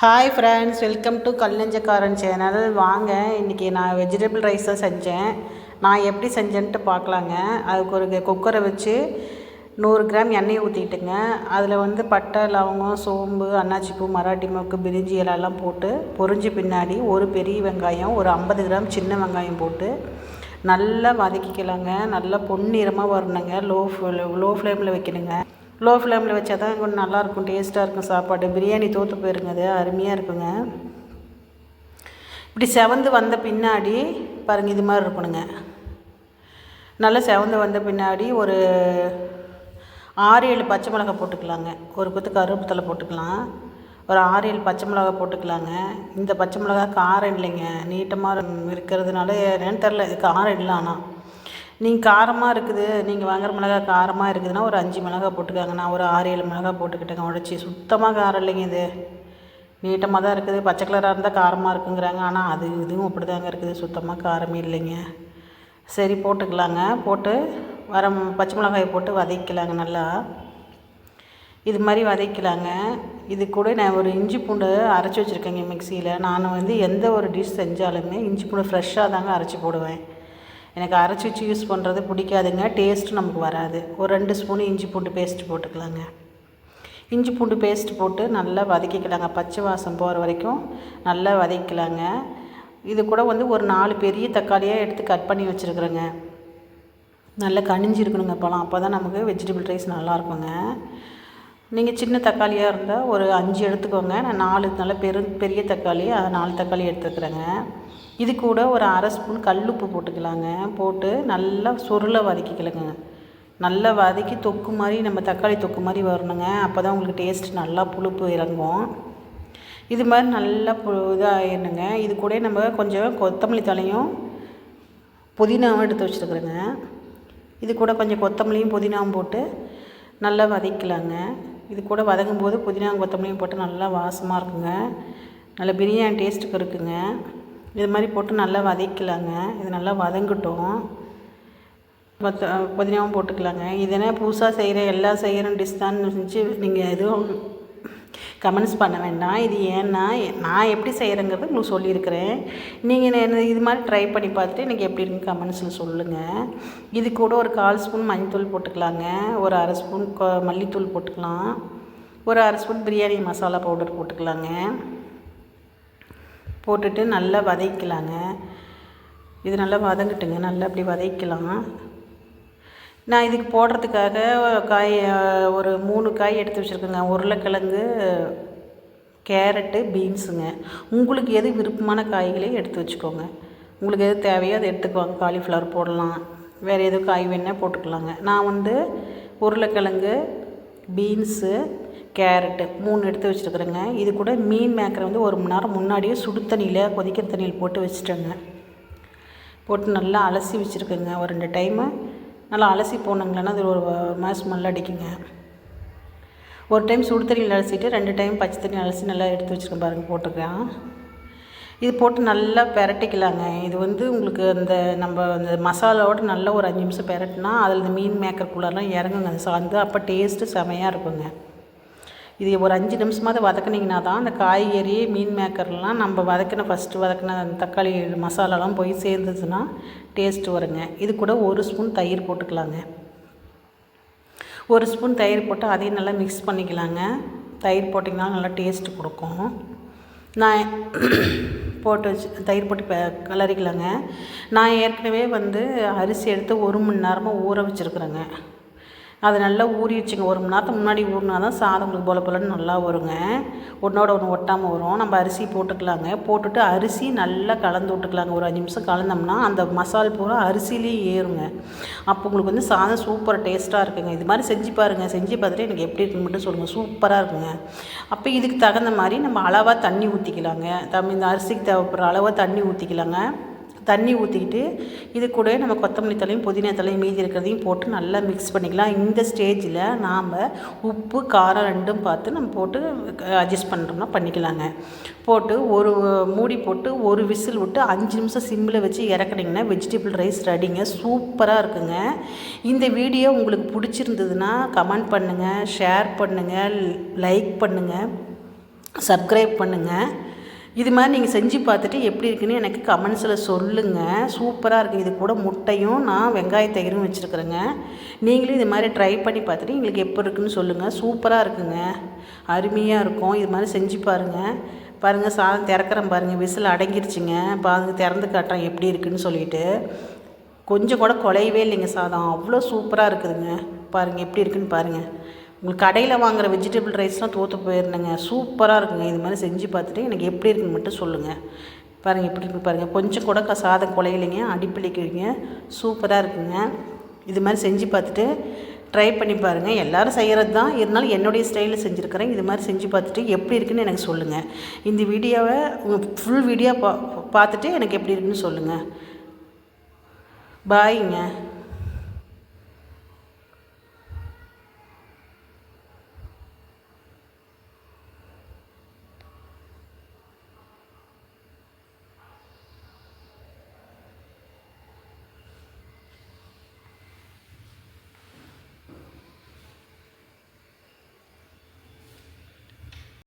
Hi friends, welcome to கல்நெஞ்சக்காரன் channel. வாங்க, இன்றைக்கி நான் வெஜிடபிள் ரைஸ் தான் செஞ்சேன். நான் எப்படி செஞ்சேன்ட்டு பார்க்கலாங்க. அதுக்கு ஒரு குக்கரை வச்சு 100 கிராம் எண்ணெய் ஊற்றிட்டுங்க. அதில் பட்டை, லவங்கம், சோம்பு, அன்னாச்சிப்பூ, மராட்டி மொக்கு, பிரிஞ்சி இலையெல்லாம் போட்டு பொரிஞ்ச பின்னாடி ஒரு பெரிய வெங்காயம், ஒரு 50 கிராம் சின்ன வெங்காயம் போட்டு நல்லா வதக்கிக்கலாங்க. நல்லா பொன்னிறமாக வரணுங்க. லோ ஃப்ளேமில் வைக்கணுங்க. லோ ஃப்ளேமில் வச்சா தான் கொஞ்சம் நல்லாயிருக்கும், டேஸ்ட்டாக இருக்கும் சாப்பாடு. பிரியாணி தோற்று போயிருங்க, அது அருமையாக இருக்குங்க. இப்படி செவந்து வந்த பின்னாடி பாருங்கள், இது மாதிரி இருக்கணுங்க. நல்லா செவந்து வந்த பின்னாடி ஒரு 6-7 பச்சை மிளகாய் போட்டுக்கலாங்க. ஒரு கொத்து கருவேப்பிலை போட்டுக்கலாம். ஒரு 6-7 பச்சை மிளகாய் போட்டுக்கலாங்க. இந்த பச்சை மிளகாய் காரம் இல்லைங்க, நீட்டமாக இருக்கிறதுனால என்னன்னு தெரில, இது காரம் இல்லை. ஆனால் நீங்கள் காரமாக இருக்குது, நீங்கள் வாங்குகிற மிளகாய் காரமாக இருக்குதுன்னா ஒரு 5 மிளகாய் போட்டுக்காங்க. நான் ஒரு 6-7 மிளகாய் போட்டுக்கிட்டேங்க உடச்சி. சுத்தமாக காரம் இல்லைங்க, இது நீட்டமாக தான் இருக்குது. பச்சை கலராக இருந்தால் காரமாக இருக்குங்கிறாங்க, ஆனால் இதுவும் அப்படி தாங்க இருக்குது, சுத்தமாக காரமே இல்லைங்க. சரி, போட்டுக்கலாங்க. போட்டு வர பச்சை மிளகாயை போட்டு வதக்கலாங்க. நல்லா இது மாதிரி வதக்கலாங்க. இது கூட நான் ஒரு இஞ்சி பூண்டு அரைச்சி வச்சுருக்கேங்க மிக்சியில். நான் எந்த ஒரு டிஷ் செஞ்சாலுமே இஞ்சி பூண்டு ஃப்ரெஷ்ஷாக தாங்க அரைச்சி போடுவேன். எனக்கு அரைச்சி வச்சு யூஸ் பண்ணுறது பிடிக்காதுங்க, டேஸ்ட்டு நமக்கு வராது. ஒரு 2 ஸ்பூன் இஞ்சி பூண்டு பேஸ்ட்டு போட்டுக்கலாங்க. இஞ்சி பூண்டு பேஸ்ட்டு போட்டு நல்லா வதக்கிக்கலாங்க. பச்சை வாசம் போகிற வரைக்கும் நல்லா வதக்கலாங்க. இது கூட ஒரு 4 பெரிய தக்காளியாக எடுத்து கட் பண்ணி வச்சுருக்குறேங்க. நல்லா கனிஞ்சிருக்கணுங்க இப்போலாம், அப்போ தான் நமக்கு வெஜிடபிள் ரைஸ் நல்லாயிருக்குங்க. நீங்கள் சின்ன தக்காளியாக இருந்தால் ஒரு 5 எடுத்துக்கோங்க. நான் 4 நல்ல பெரிய தக்காளி, 4 தக்காளி எடுத்துக்கிறேங்க. இது கூட ஒரு 1/2 ஸ்பூன் கல்லுப்பு போட்டுக்கலாங்க. போட்டு நல்லா சுருளை வதக்கிக்கலாங்க. நல்லா வதக்கி தொக்கு மாதிரி, நம்ம தக்காளி தொக்கு மாதிரி வரணுங்க. அப்போ தான் உங்களுக்கு டேஸ்ட் நல்லா புளிப்பு இறங்கும். இது மாதிரி நல்லா இதாகிடணுங்க. இது கூட நம்ம கொஞ்சம் கொத்தமல்லி தலையும் புதினாவும் எடுத்து வச்சுருக்குறேங்க. இது கூட கொஞ்சம் கொத்தமல்லியும் புதினாவும் போட்டு நல்லா வதக்கலாங்க. இது கூட வதங்கும் போது புதினாவும் கொத்தமல்லியும் போட்டு நல்லா வாசமாக இருக்குங்க. நல்லா பிரியாணி டேஸ்ட்டுக்கு இருக்குங்க. இது மாதிரி போட்டு நல்லா வதக்கலாங்க. இது நல்லா வதங்கட்டும். புதினாவும் போட்டுக்கலாங்க. இதனா புதுசாக செய்கிற டிஷ் தான் செஞ்சு நீங்கள் எதுவும் கமெண்ட்ஸ் பண்ண வேண்டாம். இது ஏன்னா நான் எப்படி செய்கிறேங்கிறது உங்களுக்கு சொல்லியிருக்கிறேன். நீங்கள் இது மாதிரி ட்ரை பண்ணி பார்த்துட்டு எனக்கு எப்படி இருக்குன்னு கமெண்ட்ஸில் சொல்லுங்கள். இது கூட ஒரு 1/4 ஸ்பூன் மஞ்சள்தூள் போட்டுக்கலாங்க. ஒரு 1/2 ஸ்பூன் மல்லித்தூள் போட்டுக்கலாம். ஒரு 1/2 ஸ்பூன் பிரியாணி மசாலா பவுடர் போட்டுக்கலாங்க. போட்டுட்டு நல்லா வதக்கலாங்க. இது நல்லா வதங்கட்டுங்க. நல்லா அப்படி வதக்கலாம். நான் இதுக்கு போடுறதுக்காக ஒரு 3 காய் எடுத்து வச்சுருக்கேங்க. உருளைக்கிழங்கு, கேரட்டு, பீன்ஸுங்க. உங்களுக்கு எது விருப்பமான காய்களையும் எடுத்து வச்சுக்கோங்க. உங்களுக்கு எது தேவையோ அதை எடுத்துக்குவாங்க. காலிஃப்ளவர் போடலாம், வேறு எதுவும் காய் வேணால் போட்டுக்கலாங்க. நான் உருளைக்கிழங்கு, பீன்ஸு, கேரட்டு 3 எடுத்து வச்சுருக்குறேங்க. இது கூட மீன் மேக்கரை 1 மணி நேரம் முன்னாடியே சுடு தண்ணியில், கொதிக்கிற தண்ணியில் போட்டு வச்சுட்டேங்க. போட்டு நல்லா அலசி வச்சுருக்கேங்க. ஒரு 2 டைமு நல்லா அலசி போனங்களேன்னா அது ஒரு ஸ்மெல் அடிக்குங்க. ஒரு டைம் சுடு தண்ணியில் அலசிட்டு 2 டைம் பச்சை தண்ணி அலசி நல்லா எடுத்து வச்சுருக்கேன் பாருங்கள், போட்டிருக்கேன். இது போட்டு நல்லா பெரட்டிக்கலாங்க. இது உங்களுக்கு அந்த மசாலாவோடு நல்லா ஒரு 5 நிமிஷம் பெரட்டினா அதில் இந்த மீன் மேக்கருக்குள்ளெல்லாம் இறங்குங்க அது சார்ந்து. அப்போ டேஸ்ட்டு செமையாக இருக்குங்க. இது ஒரு 5 நிமிஷமாவது வதக்குனிங்கன்னா தான் அந்த காய்கறி, மீன் மேக்கர்லாம் நம்ம ஃபஸ்ட்டு வதக்கின அந்த தக்காளி மசாலாலாம் போய் சேர்ந்துச்சுன்னா டேஸ்ட்டு வருங்க. இது கூட 1 ஸ்பூன் தயிர் போட்டுக்கலாங்க. 1 ஸ்பூன் தயிர் போட்டு அதையும் நல்லா மிக்ஸ் பண்ணிக்கலாங்க. தயிர் போட்டிங்கன்னா நல்லா டேஸ்ட்டு கொடுக்கும். நான் போட்டு தயிர் போட்டு கிளறிக்கலாங்க. நான் ஏற்கனவே அரிசி எடுத்து 1 மணி நேரமாக ஊற வச்சுருக்குறேங்க. அது நல்லா ஊறிடுச்சுங்க. 1 மணி நேரத்துக்கு முன்னாடி ஊறினா தான் சாதம் உங்களுக்கு போலன்னு நல்லா வருங்க. ஒன்றோட ஒன்று ஒட்டாமல் வரும். நம்ம அரிசி போட்டுக்கலாங்க. போட்டுட்டு அரிசி நல்லா கலந்து விட்டுக்கலாங்க. ஒரு 5 நிமிஷம் கலந்தோம்னா அந்த மசால் பூரா அரிசிலேயே ஏறுங்க. அப்போ உங்களுக்கு சாதம் சூப்பர் டேஸ்ட்டாக இருக்குங்க. இது மாதிரி செஞ்சு பாருங்கள். செஞ்சு பார்த்துட்டு எனக்கு எப்படி இருக்குன்னு மட்டும் சொல்லுங்கள். சூப்பராக இருக்குங்க. அப்போ இதுக்கு தகுந்த மாதிரி நம்ம அளவாக தண்ணி ஊற்றிக்கலாங்க. இந்த அரிசிக்கு தேவைப்படுற அளவாக தண்ணி ஊற்றிக்கலாங்க. தண்ணி ஊற்றிக்கிட்டு இது கூட நம்ம கொத்தமல்லி தலையும் புதினா தலையும் மீதி இருக்கிறதையும் போட்டு நல்லா மிக்ஸ் பண்ணிக்கலாம். இந்த ஸ்டேஜில் நாம் உப்பு, காரம் 2ம் பார்த்து நம்ம போட்டு அட்ஜஸ்ட் பண்ணுறோம்னா பண்ணிக்கலாங்க. போட்டு ஒரு மூடி போட்டு ஒரு விசில் விட்டு 5 நிமிஷம் சிம்மில் வச்சு இறக்குனிங்கன்னா வெஜிடபிள் ரைஸ் ரெடிங்க. சூப்பராக இருக்குங்க. இந்த வீடியோ உங்களுக்கு பிடிச்சிருந்ததுன்னா கமெண்ட் பண்ணுங்கள், ஷேர் பண்ணுங்கள், லைக் பண்ணுங்கள். சப்ஸ்கிரைப் பண்ணுங்கள். இது மாதிரி நீங்கள் செஞ்சு பார்த்துட்டு எப்படி இருக்குன்னு எனக்கு கமெண்ட்ஸில் சொல்லுங்கள். சூப்பராக இருக்குது. இது கூட முட்டையும் நான் வெங்காய தயிரும் வச்சுருக்குறேங்க. நீங்களும் இது மாதிரி ட்ரை பண்ணி பார்த்துட்டு எங்களுக்கு எப்படி இருக்குன்னு சொல்லுங்கள். சூப்பராக இருக்குங்க, அருமையாக இருக்கும். இது மாதிரி செஞ்சு பாருங்கள். சாதம் திறக்கிறேன் பாருங்கள், விசில் அடங்கிருச்சுங்க. பாருங்கள், திறந்து காட்டுறேன் எப்படி இருக்குதுன்னு சொல்லிவிட்டு. கொஞ்சம் கூட குலையவே இல்லைங்க சாதம், அவ்வளோ சூப்பராக இருக்குதுங்க. பாருங்கள் எப்படி இருக்குதுன்னு பாருங்கள். உங்களுக்கு கடையில் வாங்குகிற வெஜிடபிள் ரைஸ்லாம் தோற்று போயிருந்தேங்க. சூப்பராக இருக்குங்க. இது மாதிரி செஞ்சு பார்த்துட்டு எனக்கு எப்படி இருக்குன்னு மட்டும் சொல்லுங்கள். பாருங்கள் எப்படி இருக்குன்னு பாருங்கள். கொஞ்சம் கூட சாதம் குலையிலைங்க, அடிப்பிடிக்கிறீங்க. சூப்பராக இருக்குங்க. இது மாதிரி செஞ்சு பார்த்துட்டு ட்ரை பண்ணி பாருங்கள். எல்லோரும் செய்கிறது தான், இருந்தாலும் என்னுடைய ஸ்டைலில் செஞ்சுருக்கிறேன். இது மாதிரி செஞ்சு பார்த்துட்டு எப்படி இருக்குன்னு எனக்கு சொல்லுங்கள். இந்த வீடியோவை ஃபுல் வீடியோ பார்த்துட்டு எனக்கு எப்படி இருக்குன்னு சொல்லுங்கள். பாய்ங்க.